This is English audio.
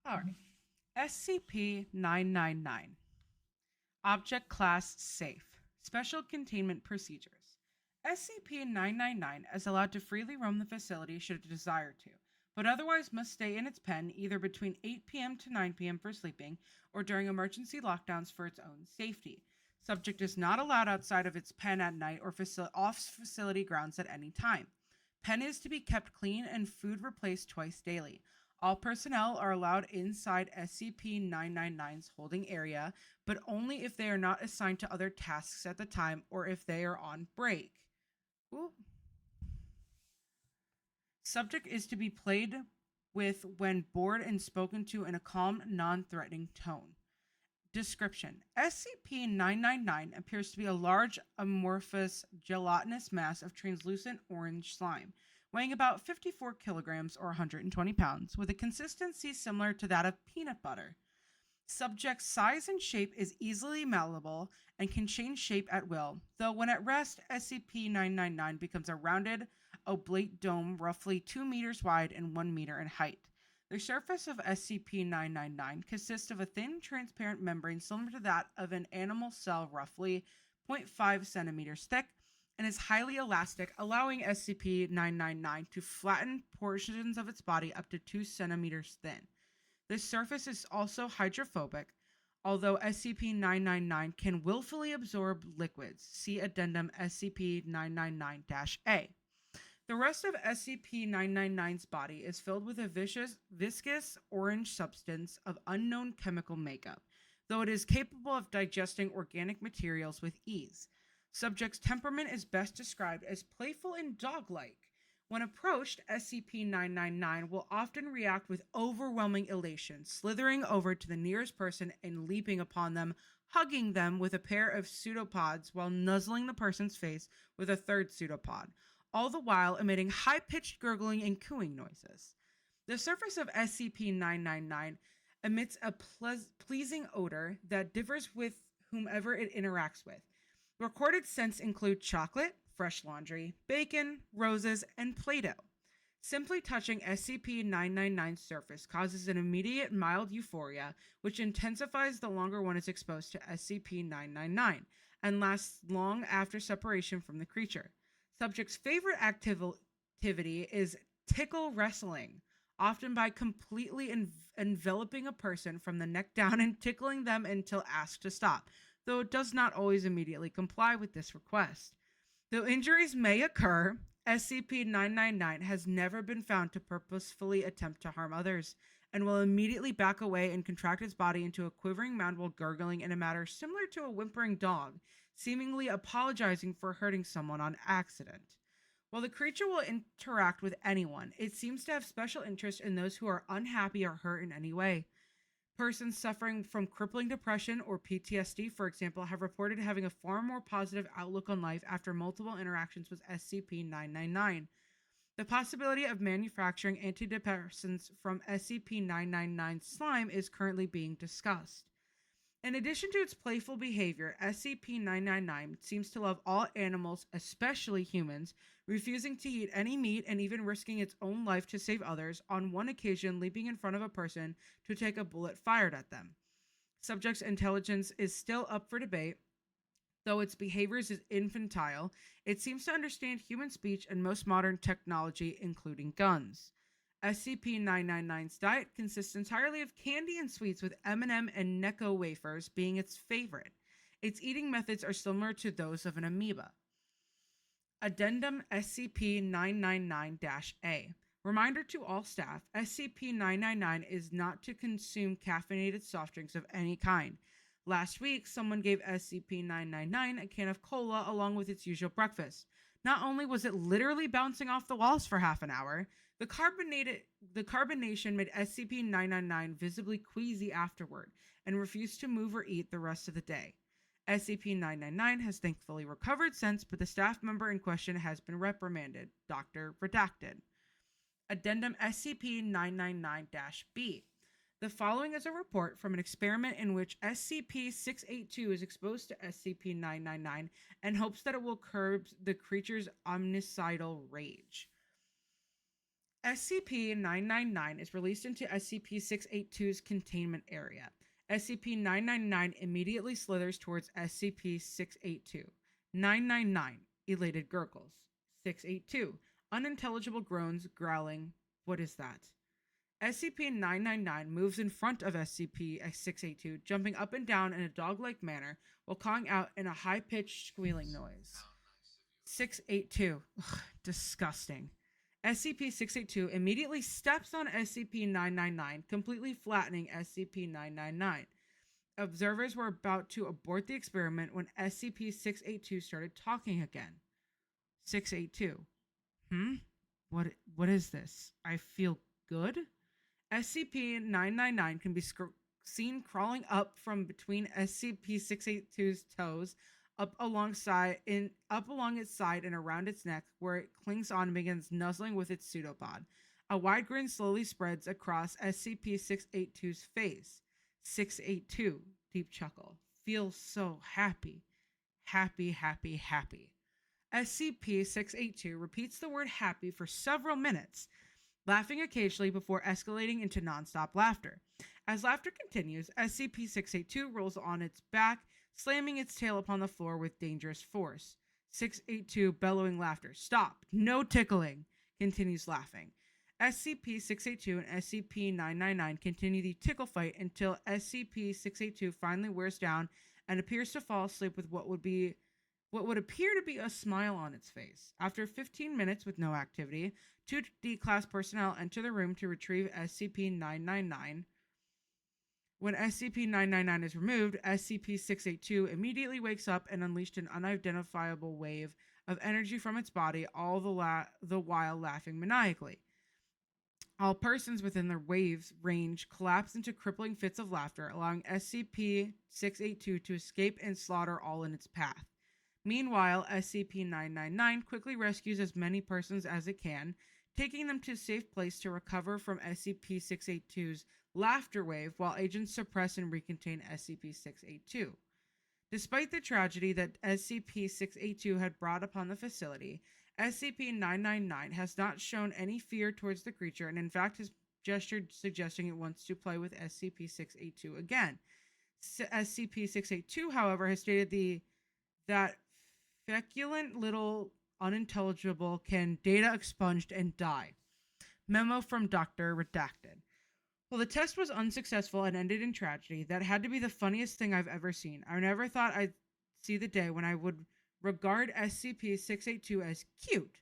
All right. SCP-999. Object Class Safe. Special Containment Procedures. SCP-999 is allowed to freely roam the facility should it desire to, but otherwise must stay in its pen either between 8 p.m. to 9 p.m. for sleeping or during emergency lockdowns for its own safety. Subject is not allowed outside of its pen at night or off facility grounds at any time. Pen is to be kept clean and food replaced twice daily. All personnel are allowed inside SCP 999's holding area, but only if they are not assigned to other tasks at the time or if they are on break. Ooh. Subject is to be played with when bored and spoken to in a calm, non threatening tone. Description: SCP 999 appears to be a large, amorphous, gelatinous mass of translucent orange slime, weighing about 54 kilograms or 120 pounds, with a consistency similar to that of peanut butter. Subject's size and shape is easily malleable and can change shape at will, though when at rest, SCP 999 becomes a rounded, oblate dome roughly 2 meters wide and 1 meter in height. The surface of SCP 999 consists of a thin, transparent membrane similar to that of an animal cell, roughly zero point 0.5 centimeters thick, and is highly elastic, allowing SCP 999 to flatten portions of its body up to 2 centimeters thin. This surface is also hydrophobic, although SCP 999 can willfully absorb liquids. See Addendum SCP 999 A. The rest of SCP-999's body is filled with a viscous orange substance of unknown chemical makeup, though it is capable of digesting organic materials with ease. Subject's temperament is best described as playful and dog-like. When approached, SCP-999 will often react with overwhelming elation, slithering over to the nearest person and leaping upon them, hugging them with a pair of pseudopods while nuzzling the person's face with a third pseudopod, all the while emitting high-pitched gurgling and cooing noises. The surface of SCP-999 emits a pleasing odor that differs with whomever it interacts with. Recorded scents include chocolate, fresh laundry, bacon, roses, and Play-Doh. Simply touching SCP-999's surface causes an immediate mild euphoria, which intensifies the longer one is exposed to SCP-999 and lasts long after separation from the creature. Subject's favorite activity is tickle wrestling, often by completely enveloping a person from the neck down and tickling them until asked to stop, though it does not always immediately comply with this request. Though injuries may occur, SCP-999 has never been found to purposefully attempt to harm others, and will immediately back away and contract its body into a quivering mound while gurgling in a manner similar to a whimpering dog, seemingly apologizing for hurting someone on accident. While the creature will interact with anyone, it seems to have special interest in those who are unhappy or hurt in any way. Persons suffering from crippling depression or PTSD, for example, have reported having a far more positive outlook on life after multiple interactions with SCP-999. The possibility of manufacturing antidepressants from SCP-999 slime is currently being discussed. In addition to its playful behavior, SCP-999 seems to love all animals, especially humans, refusing to eat any meat and even risking its own life to save others, on one occasion leaping in front of a person to take a bullet fired at them. Subject's intelligence is still up for debate. Though its behaviors is infantile, it seems to understand human speech and most modern technology, including guns. SCP-999's diet consists entirely of candy and sweets, with M&M and Necco wafers being its favorite. Its eating methods are similar to those of an amoeba. Addendum SCP-999-A. Reminder to all staff, SCP-999 is not to consume caffeinated soft drinks of any kind. Last week, someone gave SCP-999 a can of cola along with its usual breakfast. Not only was it literally bouncing off the walls for half an hour, the carbonation made SCP-999 visibly queasy afterward and refused to move or eat the rest of the day. SCP-999 has thankfully recovered since, but the staff member in question has been reprimanded. Dr. Redacted. Addendum SCP-999-B. The following is a report from an experiment in which SCP-682 is exposed to SCP-999 and hopes that it will curb the creature's omnicidal rage. SCP-999 is released into SCP-682's containment area. SCP-999 immediately slithers towards SCP-682. 999, elated gurgles. 682, unintelligible groans, growling. What is that? SCP-999 moves in front of SCP-682, jumping up and down in a dog-like manner while calling out in a high-pitched squealing noise. 682. Ugh, disgusting. SCP-682 immediately steps on SCP-999, completely flattening SCP-999. Observers were about to abort the experiment when SCP-682 started talking again. 682. What is this? I feel good? SCP-999 can be seen crawling up from between SCP-682's toes, up along its side and around its neck, where it clings on and begins nuzzling with its pseudopod. A wide grin slowly spreads across SCP-682's face. 682, deep chuckle. Feels so happy. Happy, happy, happy. SCP-682 repeats the word happy for several minutes, laughing occasionally before escalating into nonstop laughter. As laughter continues, SCP-682 rolls on its back, slamming its tail upon the floor with dangerous force. 682 bellowing laughter. Stop. No tickling. Continues laughing. SCP-682 and SCP-999 continue the tickle fight until SCP-682 finally wears down and appears to fall asleep with what would appear to be a smile on its face. After 15 minutes with no activity, 2 D-Class personnel enter the room to retrieve SCP-999. When SCP-999 is removed, SCP-682 immediately wakes up and unleashed an unidentifiable wave of energy from its body, all the while laughing maniacally. All persons within the wave's range collapse into crippling fits of laughter, allowing SCP-682 to escape and slaughter all in its path. Meanwhile, SCP-999 quickly rescues as many persons as it can, taking them to a safe place to recover from SCP-682's laughter wave while agents suppress and recontain SCP-682. Despite the tragedy that SCP-682 had brought upon the facility, SCP-999 has not shown any fear towards the creature and in fact has gestured suggesting it wants to play with SCP-682 again. SCP-682, however, has stated that feculent little unintelligible can data expunged and die. Memo from Dr. Redacted. Well, the test was unsuccessful and ended in tragedy. That had to be the funniest thing I've ever seen. I never thought I'd see the day when I would regard SCP-682 as cute.